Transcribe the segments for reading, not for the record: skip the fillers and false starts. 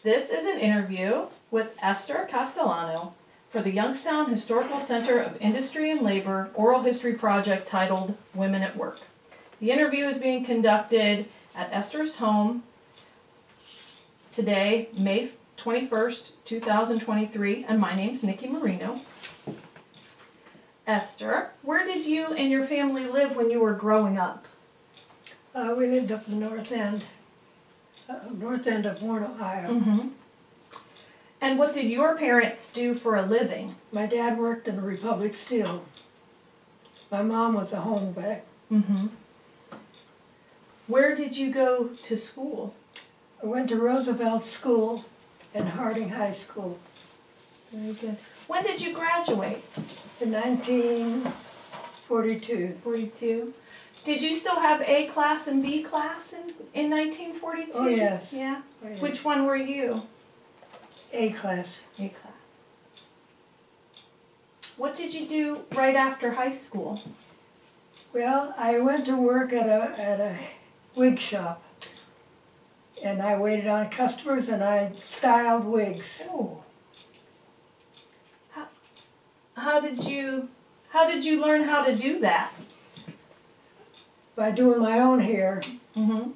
This is an interview with Esther Castellano for the Youngstown Historical Center of Industry and Labor Oral History Project titled Women at Work. The interview is being conducted at Esther's home today, May 21st, 2023, and my name's Nikki Marino. Esther, where did you and your family live when you were growing up? We lived up in the north end of Warren, Ohio. Mm-hmm. And what did your parents do for a living? My dad worked in the Republic Steel. My mom was a homeback. Mm-hmm. Where did you go to school? I went to Roosevelt School and Harding High School. Very good. When did you graduate? In 1942. 42. Did you still have A class and B class in 1942? Oh, yes. Yeah? Oh, yes. Which one were you? A class. A class. What did you do right after high school? Well, I went to work at a wig shop. And I waited on customers and I styled wigs. Oh. How did you learn how to do that? By doing my own hair. Mm-hmm.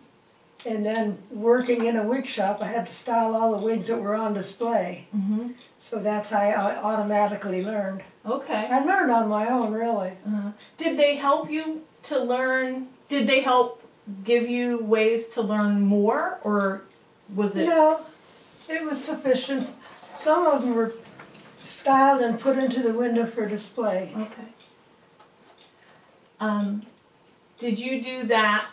And then working in a wig shop, I had to style all the wigs that were on display. Mm-hmm. So that's how I automatically learned. Okay. I learned on my own, really. Did they help you to learn? Did they help give you ways to learn more, or was it? No, it was sufficient. Some of them were styled and put into the window for display. Okay. Did you do that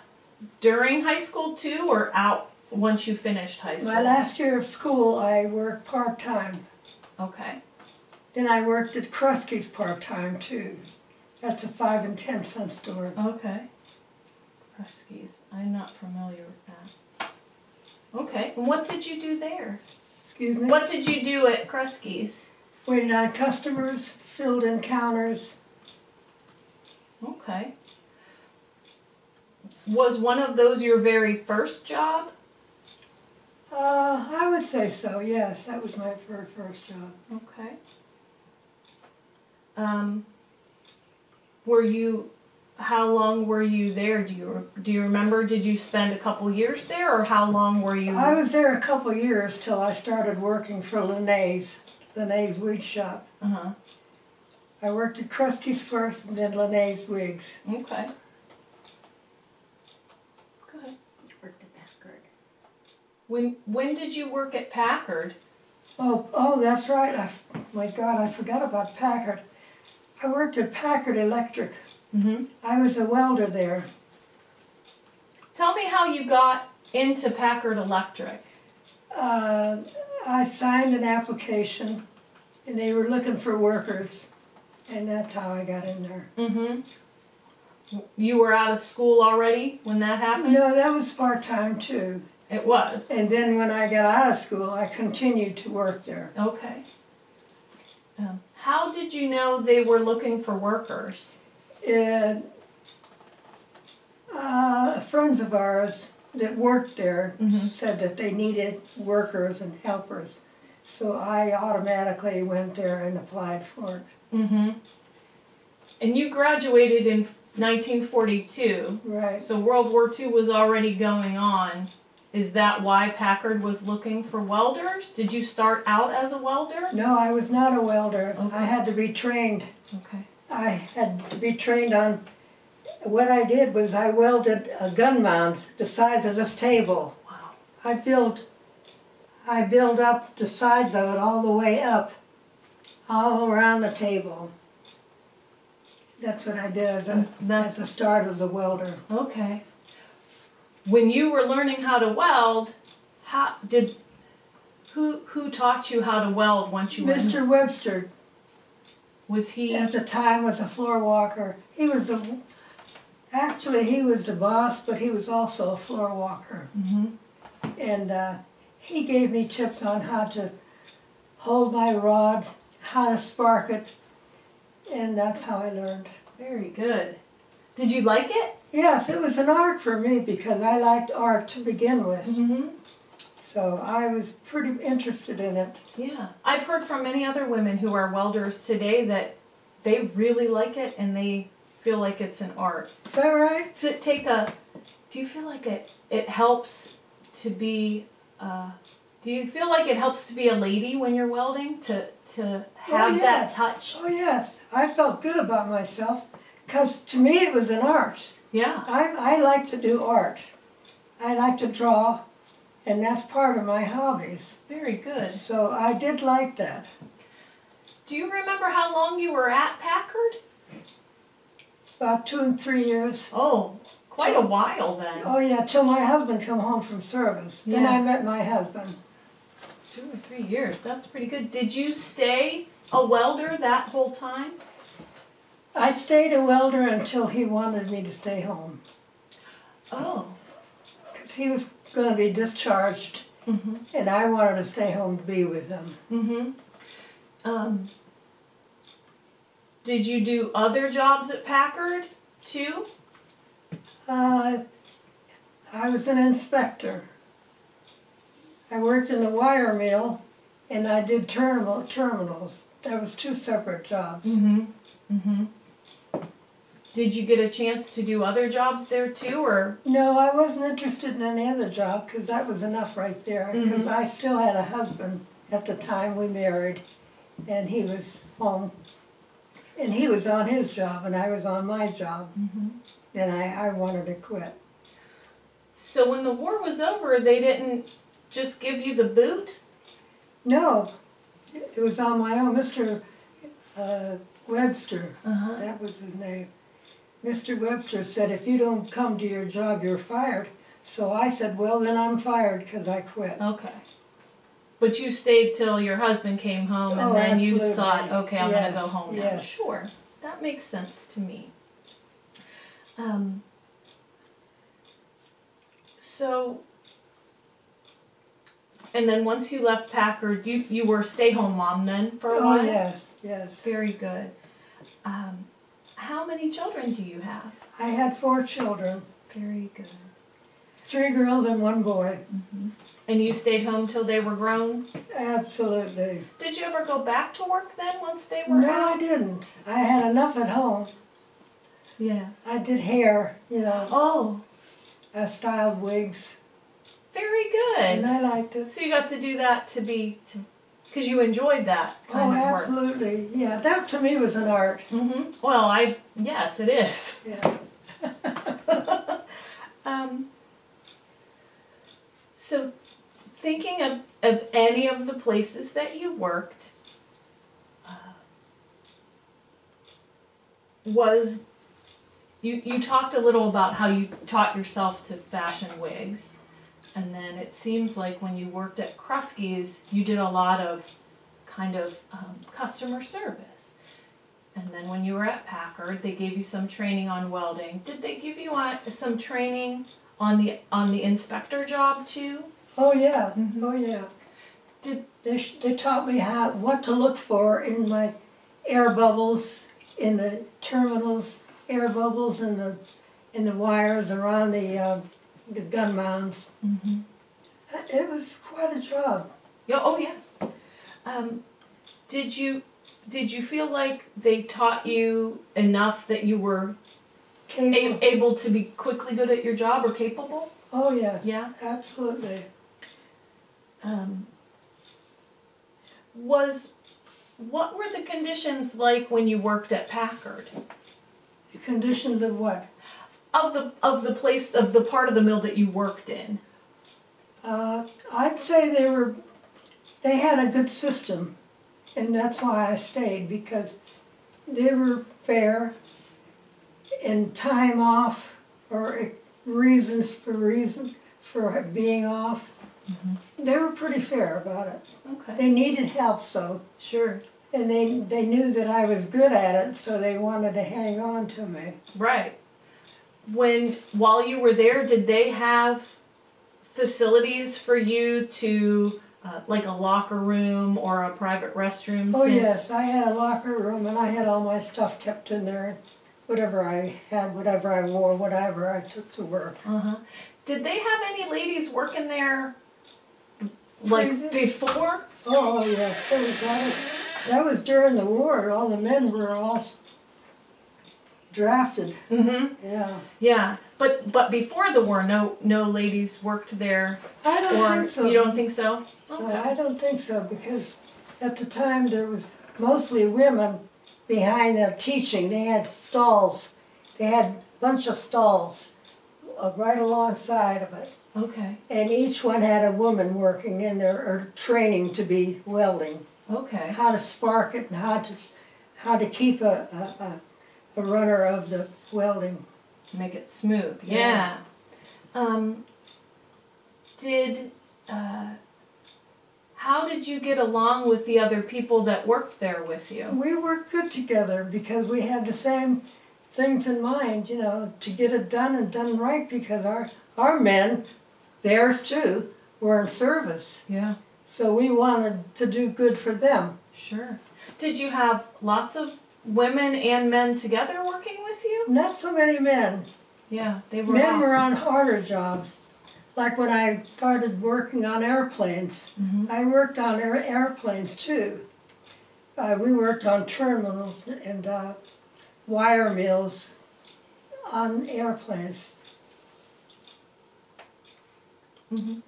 during high school too, or out once you finished high school? My last year of school, I worked part-time. Okay. Then I worked at Kruski's part-time too. That's a 5 and 10 cent store. Okay. Kruski's. I'm not familiar with that. Okay. And what did you do there? Excuse me? What did you do at Kruski's? Waited on customers, filled in counters. Okay. Was one of those your very first job? I would say so, yes. That was my very first job. Okay. How long were you there? Do you remember? Did you spend a couple years there, or how long were you? I was there a couple years till I started working for Linnaeus wig shop. Uh-huh. I worked at Kruski's first and then Linnaeus Wigs. Okay. Good. You worked at Packard. When did you work at Packard? Oh, that's right. My God, I forgot about Packard. I worked at Packard Electric. Mm-hmm. I was a welder there. Tell me how you got into Packard Electric. I signed an application, and they were looking for workers, and that's how I got in there. Mm-hmm. You were out of school already when that happened? No, that was part-time too. It was? And then when I got out of school, I continued to work there. Okay. How did you know they were looking for workers? Friends of ours that worked there Mm-hmm. said that they needed workers and helpers. So I automatically went there and applied for it. Mm-hmm. And you graduated in 1942. Right. So World War II was already going on. Is that why Packard was looking for welders? Did you start out as a welder? No, I was not a welder. Okay. I had to be trained. Okay. I had to be trained on, what I did was I welded a gun mount the size of this table. Wow. I built up the sides of it all the way up, all around the table. That's what I did as the start as a welder. Okay. When you were learning how to weld, who taught you how to weld once you were? Mr. Webster, Was he? at the time, was a floor walker. He was the boss, but he was also a floor walker. Mm-hmm. And he gave me tips on how to hold my rod, how to spark it, and that's how I learned. Very good. Did you like it? Yes, it was an art for me because I liked art to begin with. Mm-hmm. So I was pretty interested in it. Yeah. I've heard from many other women who are welders today that they really like it and they feel like it's an art. Is that right? Does it take do you feel like it helps to be, do you feel like it helps to be a lady when you're welding? To have that touch? Oh yes, I felt good about myself because to me it was an art. Yeah. I like to do art. I like to draw, and that's part of my hobbies. Very good. So I did like that. Do you remember how long you were at Packard? About 2 and 3 years. Oh, quite a while then. Oh yeah, till my husband come home from service. Then Yeah. I met my husband. 2 or 3 years. That's pretty good. Did you stay a welder that whole time? I stayed a welder until he wanted me to stay home. Oh. Because he was going to be discharged, Mm-hmm. and I wanted to stay home to be with him. Mm-hmm. Did you do other jobs at Packard too? I was an inspector. I worked in the wire mill, and I did terminals. That was 2 separate jobs. Mm-hmm. Mm-hmm. Did you get a chance to do other jobs there too, or? No, I wasn't interested in any other job because that was enough right there. Because Mhm. I still had a husband at the time we married, and he was home. And he was on his job, and I was on my job. Mm-hmm. And I wanted to quit. So when the war was over, they didn't just give you the boot? No, it was on my own. Mr. Webster, Uh-huh. that was his name. Mr. Webster said, if you don't come to your job, you're fired. So I said, well, then I'm fired because I quit. Okay. But you stayed till your husband came home, and then absolutely. you thought, okay, I'm Yes, going to go home now. yes. Sure. That makes sense to me. So, and then once you left Packard, you were a stay-home mom then for a Oh, while? yes, yes. Very good. How many children do you have? I had 4 children, Very good. 3 girls and 1 boy. Mm-hmm. And you stayed home till they were grown? Absolutely. Did you ever go back to work then once they were No, out? I didn't. I had enough at home. Yeah. I did hair, Oh, I styled wigs, very and good. I liked it. So you got to do that because you enjoyed that kind of work. Absolutely. Yeah, that to me was an art. Mm-hmm. Well, yes, it is. Yeah. So thinking of any of the places that you worked, you talked a little about how you taught yourself to fashion wigs, and then it seems like when you worked at Kruski's, you did a lot of kind of customer service. And then when you were at Packard, they gave you some training on welding. Did they give you some training on the inspector job too? Oh yeah. Mhm. Oh yeah. They taught me what to look for in my air bubbles in the terminals, air bubbles in the wires around the gun mounts. Mm-hmm. It was quite a job. Yeah, oh yes. Did you feel like they taught you enough that you were Capable. able to be quickly good at your job or capable? Oh yes. Yeah. Absolutely. What were the conditions like when you worked at Packard? The conditions of what? Of the place, of the part of the mill that you worked in? I'd say they had a good system, and that's why I stayed, because they were fair in time off or reasons for being off. Mm-hmm. They were pretty fair about it. Okay. They needed help, so, Sure. and they knew that I was good at it, so they wanted to hang on to me. Right. While you were there, did they have facilities for you to, like a locker room or a private restroom? Oh yes, I had a locker room, and I had all my stuff kept in there. Whatever I had, whatever I wore, whatever I took to work. Uh-huh. Did they have any ladies working there Like before? Oh, yeah. That was during the war. All the men were all drafted. Mm-hmm. Yeah. Yeah. But before the war, no ladies worked there. I don't think so. You don't think so? Okay. No, I don't think so, because at the time there was mostly women behind them teaching. They had stalls. They had a bunch of stalls right alongside of it. Okay. And each one had a woman working in there or training to be welding. Okay. How to spark it and how to keep a runner of the welding. Make it smooth. Yeah. How did you get along with the other people that worked there with you? We worked good together because we had the same things in mind, you know, to get it done and done right, because our men, theirs too, were in service. Yeah. So we wanted to do good for them. Sure. Did you have lots of women and men together working with you? Not so many men. Yeah, they were. Men were on harder jobs. Like when I started working on airplanes, I worked on airplanes too. We worked on terminals and wire mills on airplanes. Mm-hmm.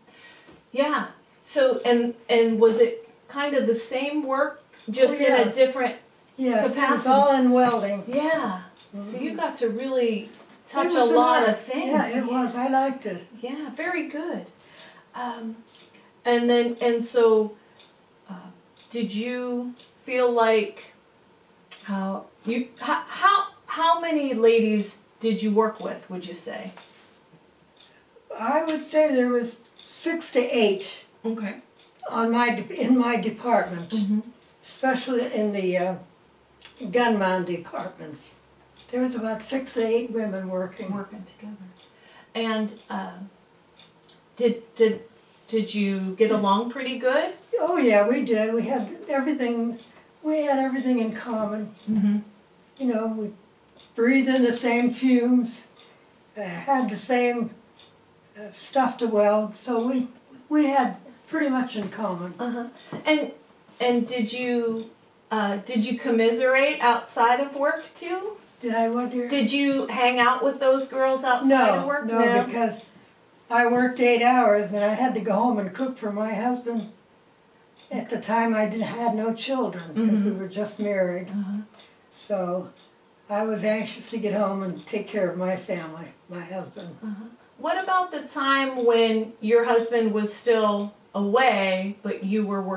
Yeah. So and was it kind of the same work, just in a different capacity? It was all in welding. Yeah. So you got to really touch a lot of things. Yeah, it was. I liked it. Yeah, very good. And so, did you feel like how many ladies did you work with? Would you say? I would say there was 6 to 8. Okay. In my department, especially in the gunman department. There was about 6 to 8 women working together. And did you get along pretty good? Oh yeah, we did. We had everything. We had everything in common. You know, we breathed in the same fumes, had the same stuff to weld. So we had pretty much in common. And did you commiserate outside of work too? Did I what, dear? Did you hang out with those girls outside of work? No, because I worked 8 hours and I had to go home and cook for my husband. At the time I had no children because we were just married. So I was anxious to get home and take care of my family, my husband. What about the time when your husband was still away, but you were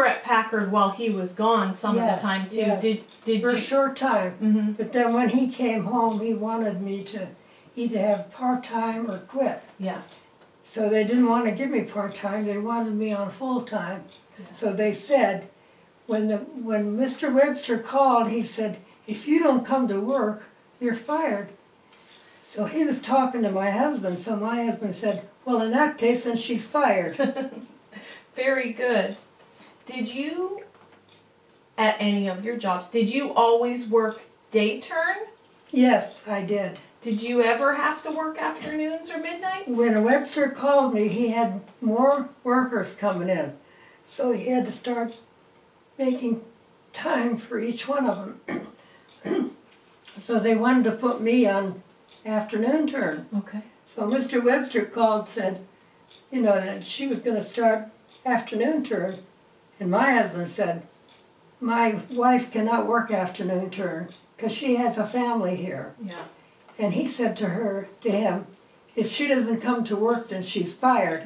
at Packard while he was gone some of the time too? Yes. Did for you? a short time. But then when he came home, he wanted me to either have part-time or quit. Yeah. So they didn't want to give me part-time, they wanted me on full-time. So they said, when Mr. Webster called, he said, if you don't come to work, you're fired. So he was talking to my husband, so my husband said, well, in that case, then she's fired. Very good. Did you, at any of your jobs, did you always work day turn? Yes, I did. Did you ever have to work afternoons or midnights? When Webster called me, he had more workers coming in. So he had to start making time for each one of them. So they wanted to put me on afternoon turn. Okay. So Mr. Webster called, said, you know, that she was going to start afternoon turn. And my husband said, my wife cannot work afternoon turn because she has a family here. Yeah. And he said to him, if she doesn't come to work, then she's fired.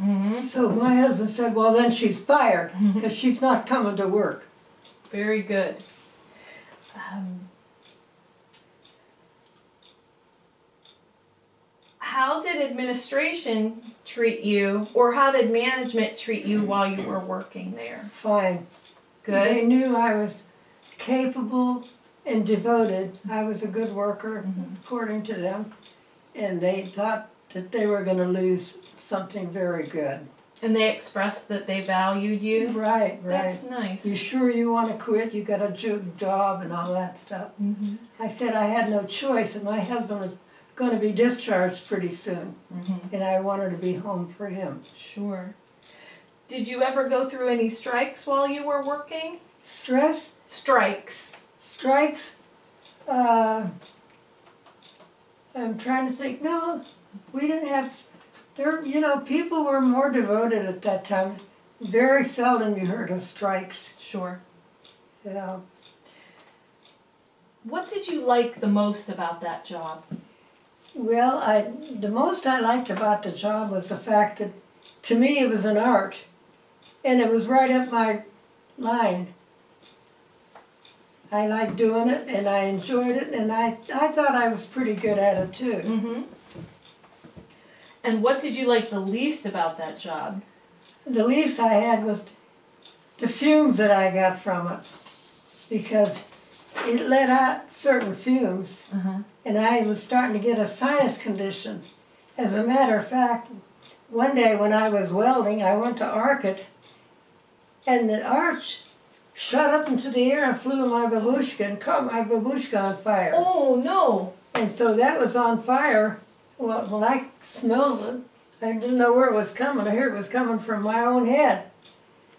So my husband said, well, then she's fired because she's not coming to work. Very good. How did administration treat you, or how did management treat you while you were working there? Fine. Good. They knew I was capable and devoted. I was a good worker, according to them. And they thought that they were going to lose something very good. And they expressed that they valued you? Right. That's nice. You sure you want to quit? You got a job and all that stuff. I said I had no choice, and my husband was going to be discharged pretty soon. And I wanted to be home for him. Sure. Did you ever go through any strikes while you were working? Stress? Strikes. Strikes? I'm trying to think. No, we didn't have. There, people were more devoted at that time. Very seldom you heard of strikes. Sure. Yeah. What did you like the most about that job? Well, the most I liked about the job was the fact that, to me, it was an art, and it was right up my line. I liked doing it, and I enjoyed it, and I thought I was pretty good at it too. Mm-hmm. And what did you like the least about that job? The least I had was the fumes that I got from it, because it let out certain fumes, and I was starting to get a sinus condition. As a matter of fact, one day when I was welding, I went to arc it, and the arch shot up into the air and flew in my babushka and caught my babushka on fire. Oh, no. And so that was on fire. Well, when I smelled it, I didn't know where it was coming. I heard it was coming from my own head.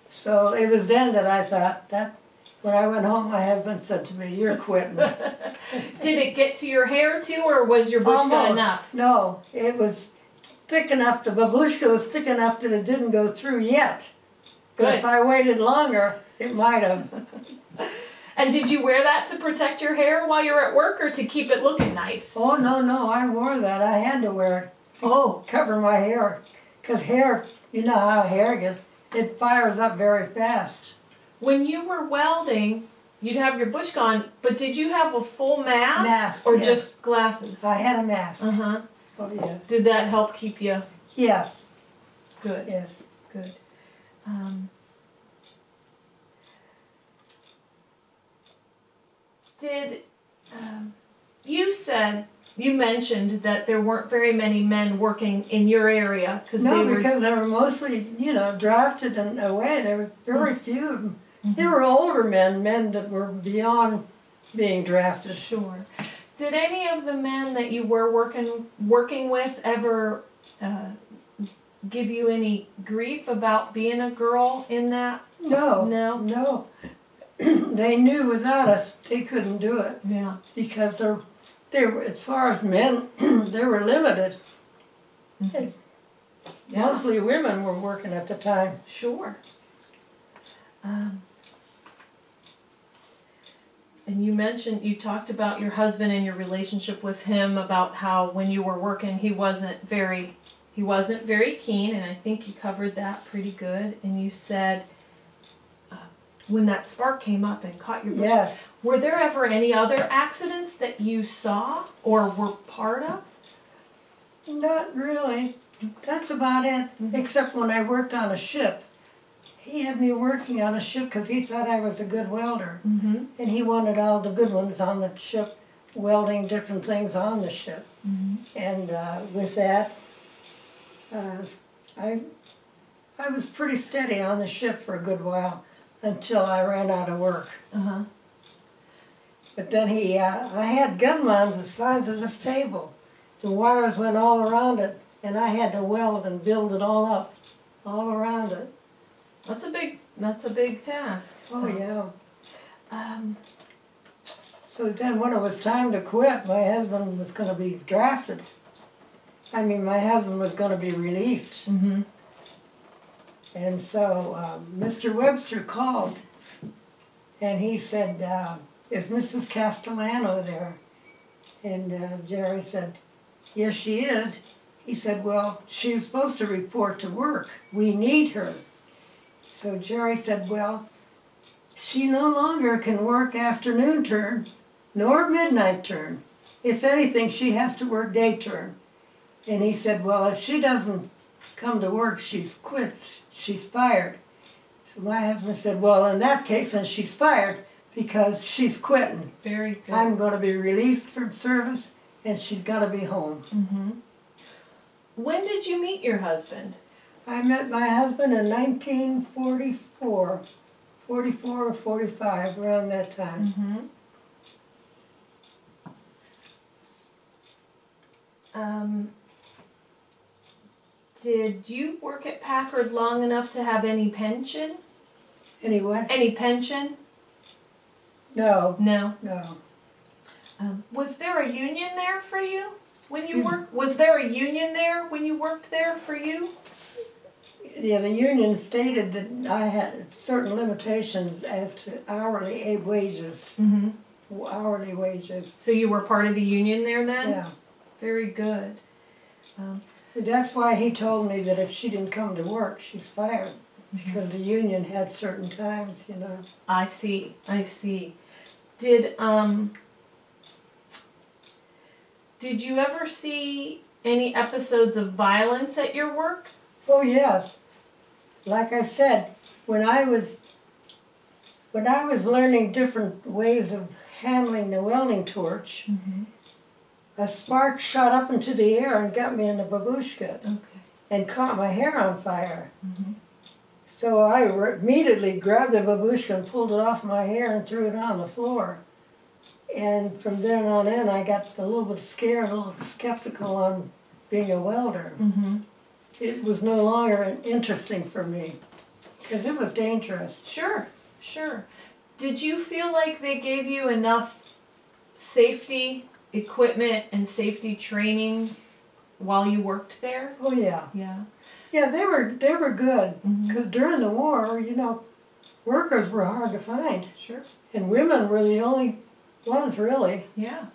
So it was then that I thought that. When I went home, my husband said to me, "You're quitting." Did it get to your hair too, or was your bushka enough? No, it was thick enough. The babushka was thick enough that it didn't go through yet. But Good. if I waited longer, it might have. And did you wear that to protect your hair while you're at work, or to keep it looking nice? Oh, no, I wore that. I had to wear it to cover my hair. Because hair, you know how hair gets, it fires up very fast. When you were welding, you'd have your bushka on, but did you have a full mask? Or yes. just glasses? I had a mask. Uh-huh. Oh, yeah. Did that help keep you? Yes. Good. Yes. Good. You mentioned that there weren't very many men working in your area because because they were mostly, drafted and away. There were very few of them. They were older men that were beyond being drafted. Sure. Did any of the men that you were working with ever give you any grief about being a girl in that? No. They knew without us they couldn't do it. Yeah. Because they were, as far as men, they were limited. Yeah. Mostly women were working at the time. Sure. And you talked about your husband and your relationship with him, about how when you were working he wasn't very keen, and I think you covered that pretty good. And you said when that spark came up and caught your bush, yes. Were there ever any other accidents that you saw or were part of? Not really. That's about it. Except when I worked on a ship. He had me working on a ship because he thought I was a good welder. And he wanted all the good ones on the ship, welding different things on the ship. And with that, I was pretty steady on the ship for a good while until I ran out of work. But then I had gunmines the size of this table. The wires went all around it, and I had to weld and build it all up, all around it. That's a big task. Oh, yeah. So then when it was time to quit, my husband was going to be drafted. My husband was going to be released. And so Mr. Webster called, and he said, "Is Mrs. Castellano there?" And Jerry said, "Yes, she is." He said, "Well, she's supposed to report to work. We need her." So Jerry said, "Well, she no longer can work afternoon turn, nor midnight turn. If anything, she has to work day turn." And he said, "Well, if she doesn't come to work, she's quit. She's fired." So my husband said, "Well, in that case, then she's fired because she's quitting. Very good. I'm going to be released from service, and she's got to be home." When did you meet your husband? I met my husband in 1944, 44 or 45, around that time. Did you work at Packard long enough to have any pension? Any what? Any pension? No, No. no. Was there a union there for you when you worked? Was there a union there when you worked there for you? Yeah, the union stated that I had certain limitations as to hourly wages. Mm-hmm. Hourly wages. So you were part of the union there then? Yeah. Very good. That's why he told me that if she didn't come to work, she's fired. Because the union had certain times, you know. I see. I see. Did you ever see any episodes of violence at your work? Oh yes. Like I said, when I was learning different ways of handling the welding torch, a spark shot up into the air and got me in the babushka and caught my hair on fire. So I immediately grabbed the babushka and pulled it off my hair and threw it on the floor. And from then on in, I got a little bit scared, a little skeptical on being a welder. It was no longer interesting for me because it was dangerous. Sure, sure. Did you feel like they gave you enough safety equipment and safety training while you worked there? Oh yeah. Yeah. Yeah, they were good because during the war, you know, workers were hard to find. Sure. And women were the only ones really. Yeah.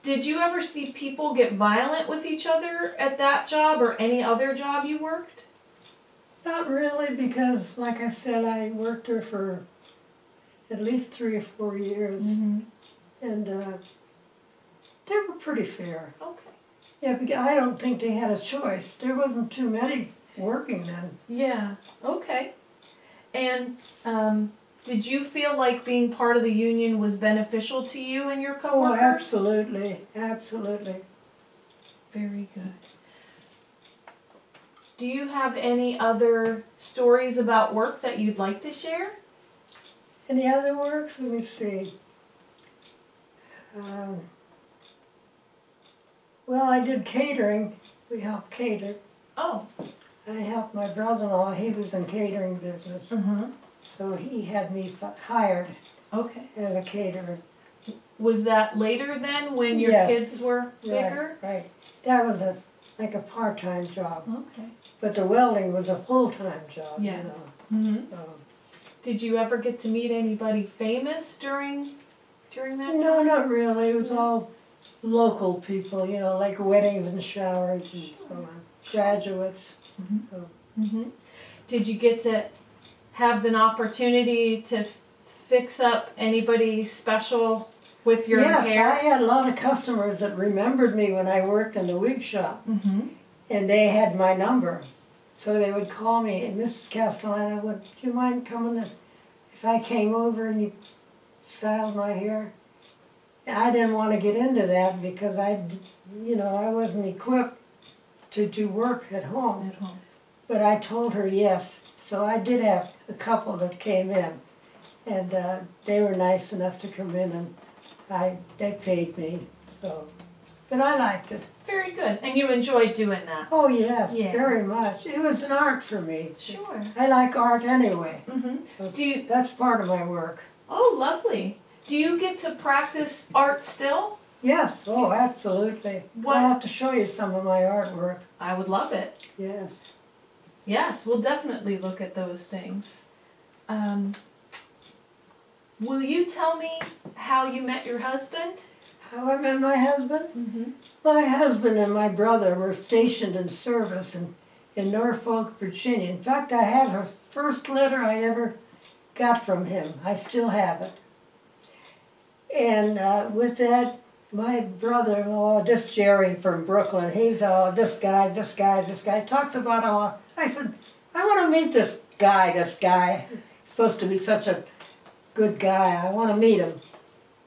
Did you ever see people get violent with each other at that job or any other job you worked? Not really, because like I said, I worked there for at least 3 or 4 years, and they were pretty fair. Okay. Yeah, because I don't think they had a choice. There wasn't too many working then. Yeah. Okay. And did you feel like being part of the union was beneficial to you and your coworkers? Oh, absolutely, absolutely. Very good. Do you have any other stories about work that you'd like to share? Any other works? Let me see. Well, I did catering. We helped cater. Oh. I helped my brother-in-law. He was in catering business. So he had me hired as a caterer. Was that later then when your kids were bigger? Right. That was like a part-time job. Okay. But the welding was a full-time job, Yeah. you know. Did you ever get to meet anybody famous during that time? No, not really. It was all local people, you know, like weddings and showers and so on. Graduates. Did you get to have an opportunity to fix up anybody special with your hair? Yes, I had a lot of customers that remembered me when I worked in the wig shop, and they had my number. So they would call me, and Mrs. Castellano, would you mind coming if I came over and you styled my hair? And I didn't want to get into that because I wasn't equipped to do work at home. But I told her yes. So I did have a couple that came in, and they were nice enough to come in, and they paid me. So, but I liked it. Very good. And you enjoyed doing that? Oh yes, very much. It was an art for me. Sure. I like art anyway. So that's part of my work. Oh, lovely. Do you get to practice art still? Yes. Oh, absolutely. I'll have to show you some of my artwork. I would love it. Yes. Yes, we'll definitely look at those things. Will you tell me how you met your husband? How I met my husband? My husband and my brother were stationed in service in Norfolk, Virginia. In fact, I had her first letter I ever got from him. I still have it. And with that, my brother-in-law, this Jerry from Brooklyn, he's this guy, talks about how, I said, I want to meet this guy. He's supposed to be such a good guy. I want to meet him.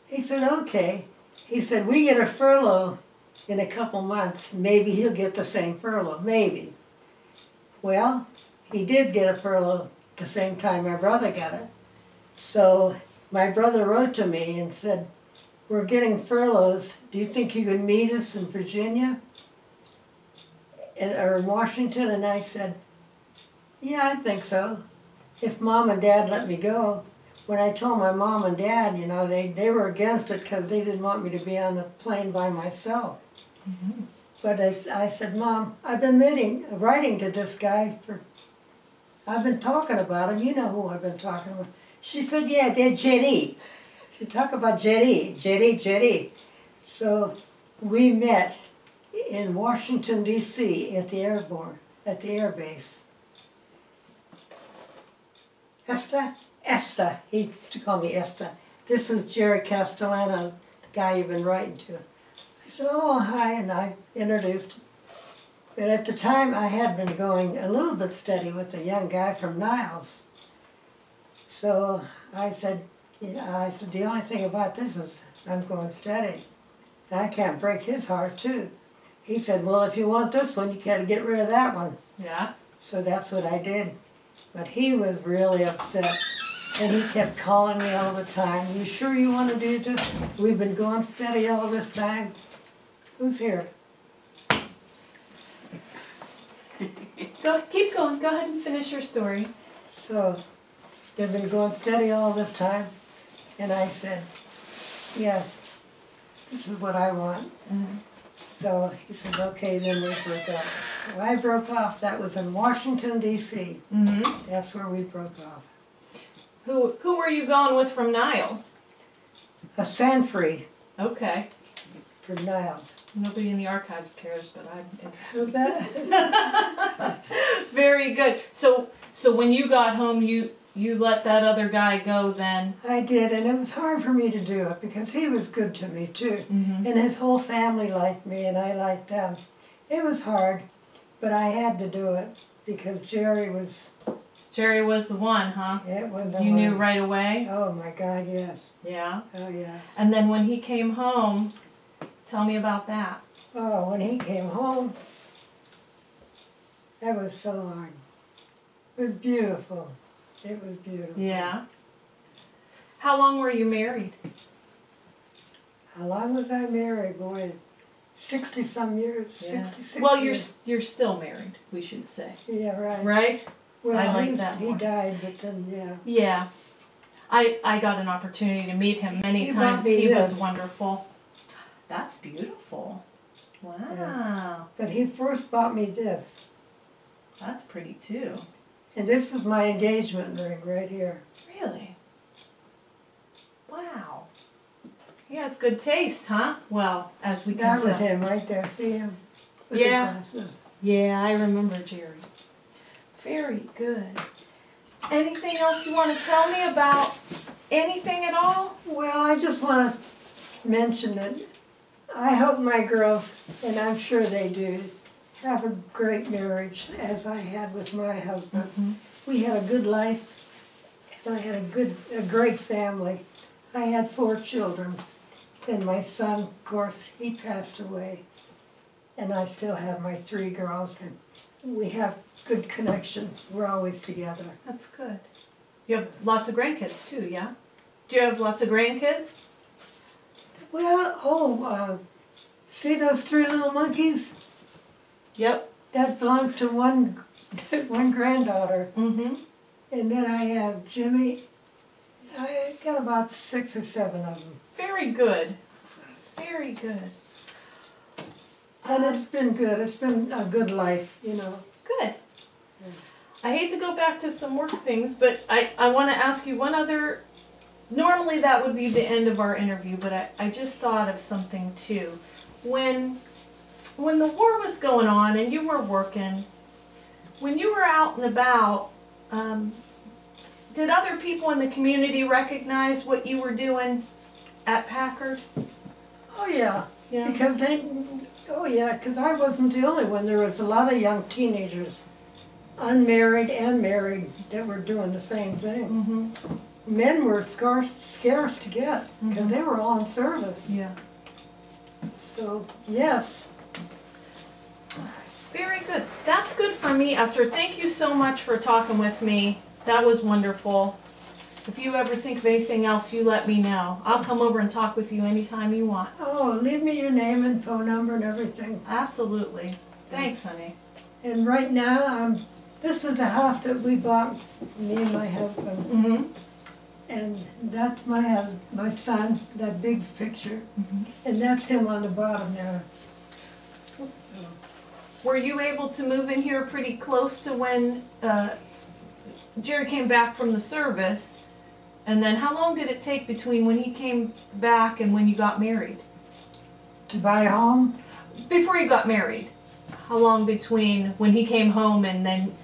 He said, okay. He said, we get a furlough in a couple months. Maybe he'll get the same furlough, maybe. Well, he did get a furlough the same time my brother got it. So my brother wrote to me and said, we're getting furloughs. Do you think you could meet us in Virginia? or in Washington, and I said, yeah, I think so. If Mom and Dad let me go. When I told my Mom and Dad, you know, they were against it because they didn't want me to be on the plane by myself. Mm-hmm. But I said, Mom, I've been writing to this guy I've been talking about him. You know who I've been talking about. She said, yeah, they're Jerry. She talked about Jerry. So we met in Washington, D.C. at the air base. Esther, he used to call me Esther. This is Jerry Castellano, the guy you've been writing to. I said, oh, hi, and I introduced him. But at the time, I had been going a little bit steady with a young guy from Niles. So I said, the only thing about this is I'm going steady. I can't break his heart, too. He said, well, if you want this one, you got to get rid of that one. Yeah. So that's what I did. But he was really upset. And he kept calling me all the time. You sure you want to do this? We've been going steady all this time. Who's here? Keep going. Go ahead and finish your story. So, they've been going steady all this time. And I said, yes, this is what I want. Mm-hmm. So he said, okay, then we broke up. So I broke off. That was in Washington, D.C. Mm-hmm. That's where we broke off. Who were you going with from Niles? A Sanfree Okay. from Niles. Nobody in the archives cares, but I'm So interested. that, Very good. So when you got home, you let that other guy go then? I did, and it was hard for me to do it because he was good to me too. Mm-hmm. And his whole family liked me and I liked them. It was hard, but I had to do it because Jerry was the one, huh? it was the You one. knew right away? Oh my God, yes. Yeah. Oh yeah. And then when he came home, tell me about that. Oh, when he came home, that was so hard. It was beautiful. It was beautiful. Yeah. How long were you married? How long was I married, boy? 60-some years. Yeah. 66 Well, years. you're still married, we should say. Yeah, right. Right? Well, I like that he more. died, but then, yeah. Yeah. I got an opportunity to meet him many He times. bought me He was this. wonderful. That's beautiful. Wow. Yeah. But he first bought me this. That's pretty too. And this was my engagement ring right here. Really? Wow. He has good taste, huh? Well, as we can That was tell. him right there. See him? With Yeah. the glasses. Yeah, I remember Jerry. Very good. Anything else you want to tell me about anything at all? Well, I just want to mention that I hope my girls, and I'm sure they do, have a great marriage as I had with my husband. Mm-hmm. We had a good life, and I had a great family. I had 4 children, and my son, of course, he passed away. And I still have my 3 girls, and we have good connection. We're always together. That's good. You have lots of grandkids too, yeah? Do you have lots of grandkids? Well, see those 3 little monkeys? Yep. That belongs to one granddaughter. Mm-hmm. And then I have Jimmy. I got about 6 or 7 of them. Very good. Very good. And it's been good. It's been a good life, you know. Good. I hate to go back to some work things, but I want to ask you one other. Normally that would be the end of our interview, but I just thought of something too. When the war was going on and you were working, when you were out and about, did other people in the community recognize what you were doing at Packard? Oh yeah. Yeah. Because I wasn't the only one. There was a lot of young teenagers, unmarried and married, that were doing the same thing. Mm-hmm. Men were scarce to get because Mhm. they were all in service. Yeah. So yes. Very good. That's good for me, Esther. Thank you so much for talking with me. That was wonderful. If you ever think of anything else, you let me know. I'll come over and talk with you anytime you want. Oh, leave me your name and phone number and everything. Absolutely. Thanks, honey. And right now, this is the house that we bought, me and my husband. Mm-hmm. And that's my son, that big picture. And that's him on the bottom there. Were you able to move in here pretty close to when Jerry came back from the service? And then how long did it take between when he came back and when you got married? To buy a home? Before you got married. How long between when he came home and then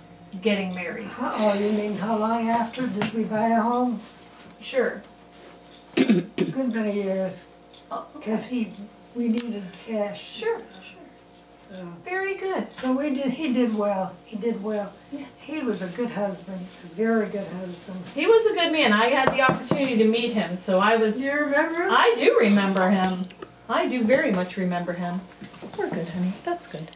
getting married? Oh, you mean how long after did we buy a home? Sure. Good many years. Oh, Because we needed cash. Sure, sure. Very good. So he did well. He did well. Yeah. He was a good husband, a very good husband. He was a good man. I had the opportunity to meet him, so I was... Do you remember? I do remember him. I do very much remember him. We're good, honey. That's good.